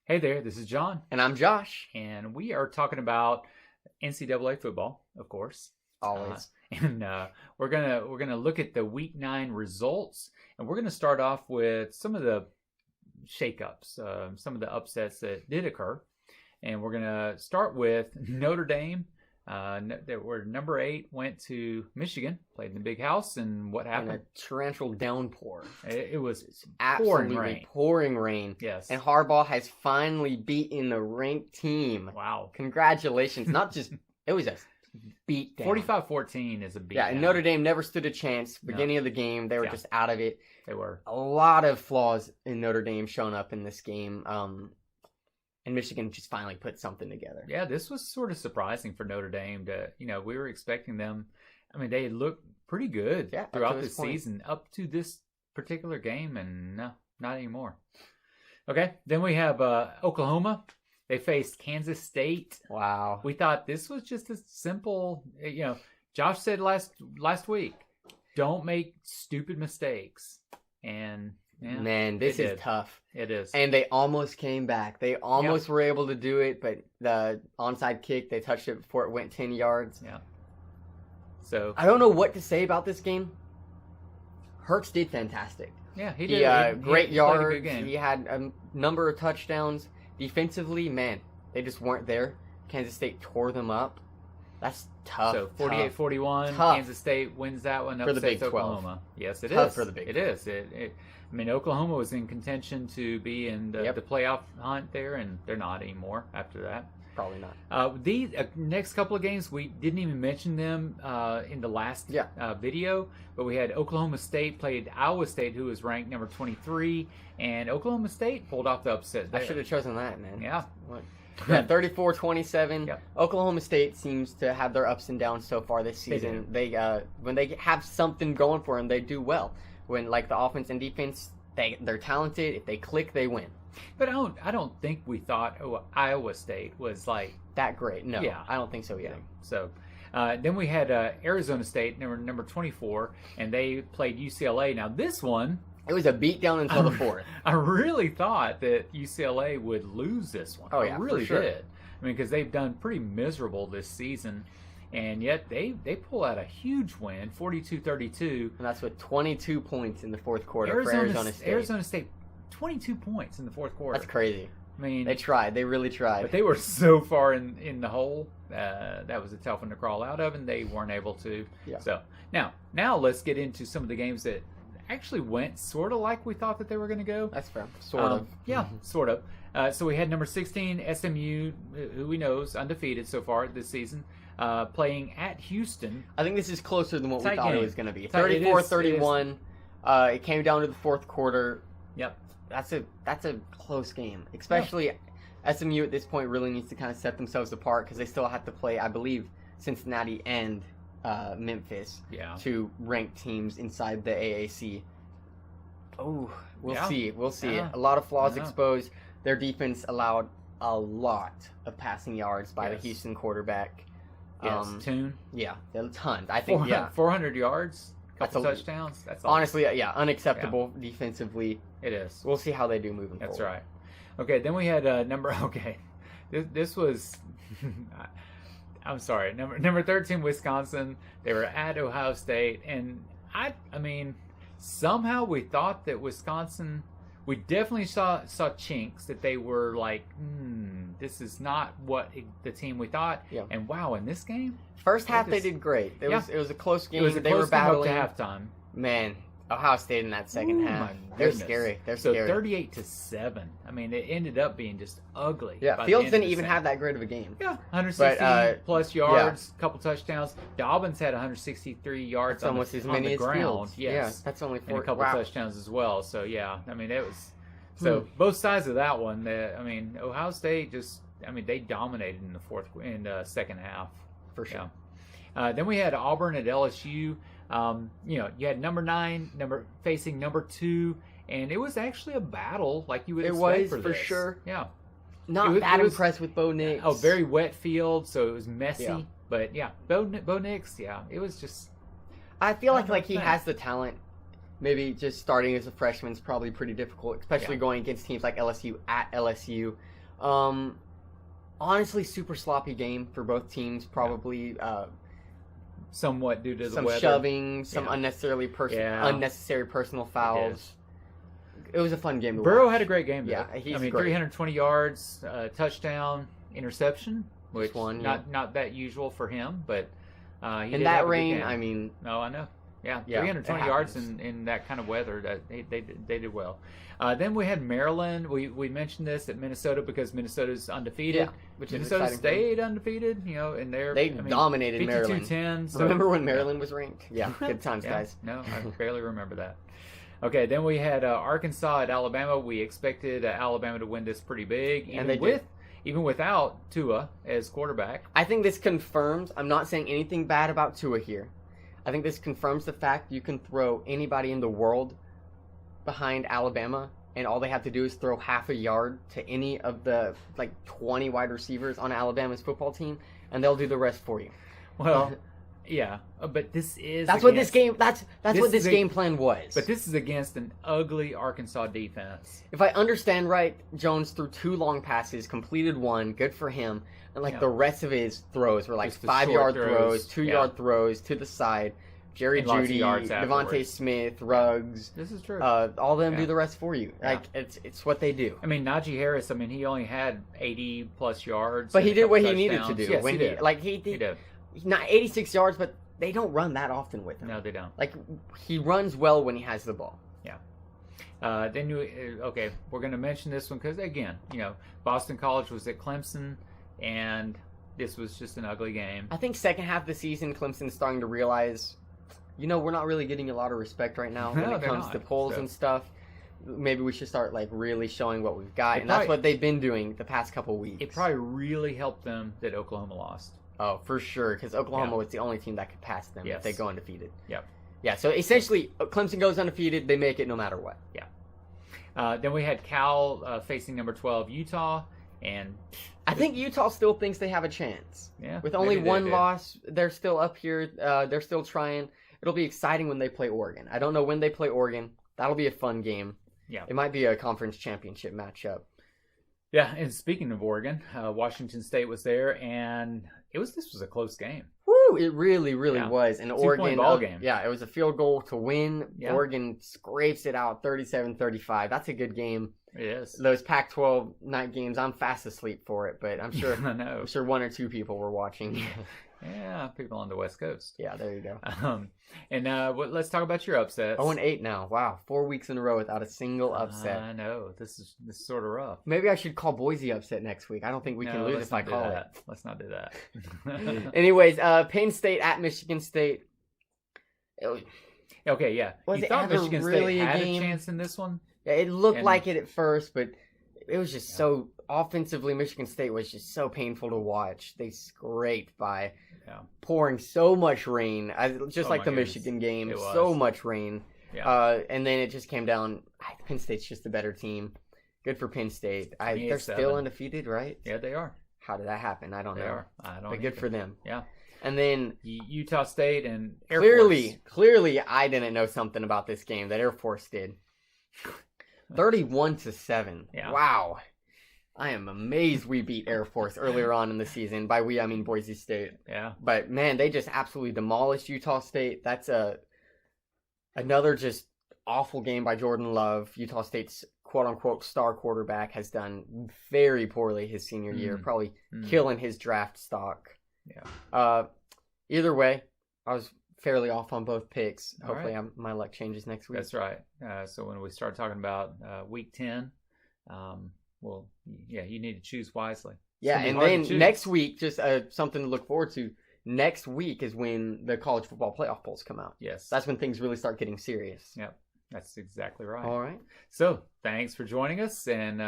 Hey there, this is John, And I'm Josh. and we are talking about NCAA football, of course. Always. And we're gonna look at the Week 9 results, and we're gonna start off with some of the shakeups, some of the upsets that did occur, and we're gonna start with Notre Dame. That were number 8, went to Michigan, played in the Big House, and what And happened? a torrential downpour. It was Absolutely pouring rain. Yes. And Harbaugh has finally beaten a ranked team. Wow. Congratulations. Not just, it was a beat down. 45-14 is a beat. Yeah, and Notre Dame never stood a chance. No. Beginning of the game, they were just out of it. They were. A lot of flaws in Notre Dame showing up in this game. And Michigan just finally put something together. Yeah, this was sort of surprising for Notre Dame to, we were expecting them. I mean, they looked pretty good throughout the season up to this particular game, and no, not anymore. Okay, then we have Oklahoma. They faced Kansas State. Wow. We thought this was just a simple, Josh said last week, don't make stupid mistakes. And yeah, Man, this is tough. It is. And they almost came back. They almost were able to do it, but the onside kick, they touched it before it went 10 yards. Yeah. So I don't know what to say about this game. Hurts did fantastic. yeah, he He did. great he played a good yards. game. He had a number of touchdowns. Defensively, man, they just weren't there. Kansas State tore them up. That's tough. So 48-41, Tough. Kansas State wins that one, For the upsets Big 12. Oklahoma. Yes, it is. Tough for the Big It 12. is. I mean, Oklahoma was in contention to be in the playoff hunt there, and they're not anymore after that. Probably not. These next couple of games, we didn't even mention them in the last video, but we had Oklahoma State played Iowa State, who was ranked number 23, and Oklahoma State pulled off the upset there. I should have chosen that, man. Yeah. What? Yeah, 34-27. Yep. Oklahoma State seems to have their ups and downs so far this season. They when they have something going for them, they do well. When like the offense and defense, they're talented. If they click, they win. But I don't think we thought Iowa State was like that great. No, Yeah. I don't think so either. So then we had Arizona State, number 24, and they played UCLA. Now this one, It was a beatdown until the fourth. I really thought that UCLA would lose this one. Oh, yeah, I really for sure. did. I mean, because they've done pretty miserable this season, and yet they pull out a huge win, 42-32. And that's with 22 points in the fourth quarter for Arizona State. Arizona State, 22 points in the fourth quarter. That's crazy. I mean, They tried. They really tried. but they were so far in the hole. That was a tough one to crawl out of, and they weren't able to. Yeah. So now let's get into some of the games that actually went sort of like we thought that they were going to go. That's fair. Sort of. Yeah, sort of. So we had number 16 SMU, who we know is undefeated so far this season, playing at Houston. I think this is closer than what we Tight thought game. it was going to be. Tight- it is. 34-31. It came down to the fourth quarter. Yep. That's a close game. Especially SMU at this point really needs to kind of set themselves apart because they still have to play, I believe, Cincinnati and Memphis. Yeah. Two ranked teams inside the AAC. Oh, we'll Yeah. see. We'll see. Yeah. A lot of flaws Yeah. exposed. Their defense allowed a lot of passing yards by the Yes. Houston quarterback. Yes. Tune. Yeah, a ton. I think, 400 yards, That's couple a- touchdowns. That's honestly, unacceptable defensively. it is. We'll see how they do moving That's forward. right. Okay, then we had number. Okay, this was. I'm sorry. Number 13, Wisconsin. They were at Ohio State, and I mean, somehow we thought that Wisconsin. We definitely saw chinks that they were like, this is not what the team we thought. Yeah. And wow, in this game, First half, they just- did great. It was a close game. it was a they close were game up battling. to halftime. Man, Ohio State in that second Ooh, half. my They're goodness. scary. They're So scary. 38-7. I mean, it ended up being just ugly. Yeah, by the Fields end of didn't the even second. have that great of a game. Yeah, 160 plus yards, couple touchdowns. Dobbins had 163 yards That's almost as many the as ground. Fields. Yes, Yeah, that's only and four. a couple wow. touchdowns as well. So yeah, I mean it was. So both sides of that one. I mean, Ohio State they dominated in the second half. For sure. Yeah. Then we had Auburn at LSU. You had number 9 facing number 2, and it was actually a battle like you would expect was, for for this. sure. Yeah. Not It that was- impressed with Bo Nix. Oh, very wet field, so it was messy. Yeah. But yeah, Bo Nix, yeah, it was just. I feel I don't like he know. has the talent. Maybe just starting as a freshman is probably pretty difficult, especially Yeah. going against teams like LSU at LSU. Honestly, super sloppy game for both teams. Probably Somewhat due to the some weather. shoving, some Yeah. unnecessary personal fouls. It was a fun game to Burrow watch. had a great game, though. Yeah, he's I mean, great. 320 yards, touchdown, interception, which one, not that usual for him, but he In did that have a good rain, game. I mean, No, I know. Yeah, Yeah, 320 it yards happens. in that kind of weather. That they did well. Then we had Maryland. We mentioned this at Minnesota because Minnesota's undefeated. Yeah, which is Minnesota exciting for them. stayed undefeated. And They dominated Maryland. 52-10. So, Remember when Maryland was ranked? Yeah, good times, Yeah, guys. No, I barely remember that. Okay, then we had Arkansas at Alabama. We expected Alabama to win this pretty big, And they did. even without Tua as quarterback. I think this confirms, I'm not saying anything bad about Tua here. I think this confirms the fact you can throw anybody in the world behind Alabama, and all they have to do is throw half a yard to any of the 20 wide receivers on Alabama's football team, and they'll do the rest for you. Well, yeah, but this is That's what this game. That's this what this is a- game plan was. But this is against an ugly Arkansas defense. If I understand right, Jones threw 2 long passes, completed 1, good for him. And Yeah. the rest of his throws were Just the 5-yard short throws, throws. 2-yard throws to the side. Jerry And lots of Jeudy, yards Devontae afterwards. Smith, Ruggs, This is true. all of them Yeah. do the rest for you. Yeah. It's what they do. I mean, Najee Harris. I mean, he only had 80 plus yards, But and he a did what couple he needed to touchdowns. do. Yes, when he did. he He did. not 86 yards, but they don't run that often with him. No, they don't. He runs well when he has the ball. Then okay, we're going to mention this one because again, Boston College was at Clemson, and this was just an ugly game. I think second half of the season, Clemson's starting to realize, we're not really getting a lot of respect right now when No, it they're comes not. to polls So- and stuff. Maybe we should start really showing what we've got, It and that's probably- what they've been doing the past couple weeks. It probably really helped them that Oklahoma lost. Oh, for sure, because Oklahoma Yeah. was the only team that could pass them Yes. if they go undefeated. Yep. Yeah, so essentially, Clemson goes undefeated, they make it no matter what. Then we had Cal facing number 12 Utah, and I think Utah still thinks they have a chance. yeah, With only maybe they one did. loss, they're still up here. They're still trying. It'll be exciting when they play Oregon. I don't know when they play Oregon. That'll be a fun game. Yeah. It might be a conference championship matchup. Yeah, and speaking of Oregon, Washington State was there, and this was a close game. Woo! It really, really Yeah. was. And 2-point Oregon, ball game. yeah, it was a field goal to win. Yeah. Oregon scrapes it out 37-35. That's a good game. It is. Those Pac-12 night games, I'm fast asleep for it, but I'm sure I know. I'm sure 1 or 2 people were watching. Yeah, people on the West Coast. Yeah, there you go. Let's talk about your upsets. 0-8 now. Wow, 4 weeks in a row without a single upset. I know this is sort of rough. Maybe I should call Boise upset next week. I don't think we can No, lose let's if I not do call that. Let's not do that. it. Anyways, Penn State at Michigan State. Okay, yeah. Was You it thought ever Michigan really State a had game? a chance in this one? It looked And- like it at first, but it was just Yeah. so offensively. Michigan State was just so painful to watch. They scraped by Yeah. pouring so much rain, just Oh like my the goodness. Michigan game. It was. So much rain, Yeah. and then it just came down. Penn State's just a better team. Good for Penn State. They're still 28-7. undefeated, right? Yeah, they are. How did that happen? I don't They know. are. I don't. But good either. for them. Yeah. And then Utah State and Air clearly, Force. I didn't know something about this game that Air Force did. 31-7. Yeah. Wow. I am amazed we beat Air Force earlier on in the season. By we, I mean Boise State. Yeah. But man, they just absolutely demolished Utah State. That's another just awful game by Jordan Love. Utah State's quote-unquote star quarterback has done very poorly his senior year, probably killing his draft stock. Yeah. Either way, I was fairly off on both picks. All Hopefully right. my luck changes next week. That's right. So when we start talking about Week 10, well, yeah, you need to choose wisely. It's Yeah, gonna be and hard to then choose. next week, just something to look forward to. Next week is when the college football playoff polls come out. Yes. That's when things really start getting serious. Yep. That's exactly right. All right. So thanks for joining us, and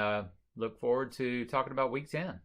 look forward to talking about Week 10.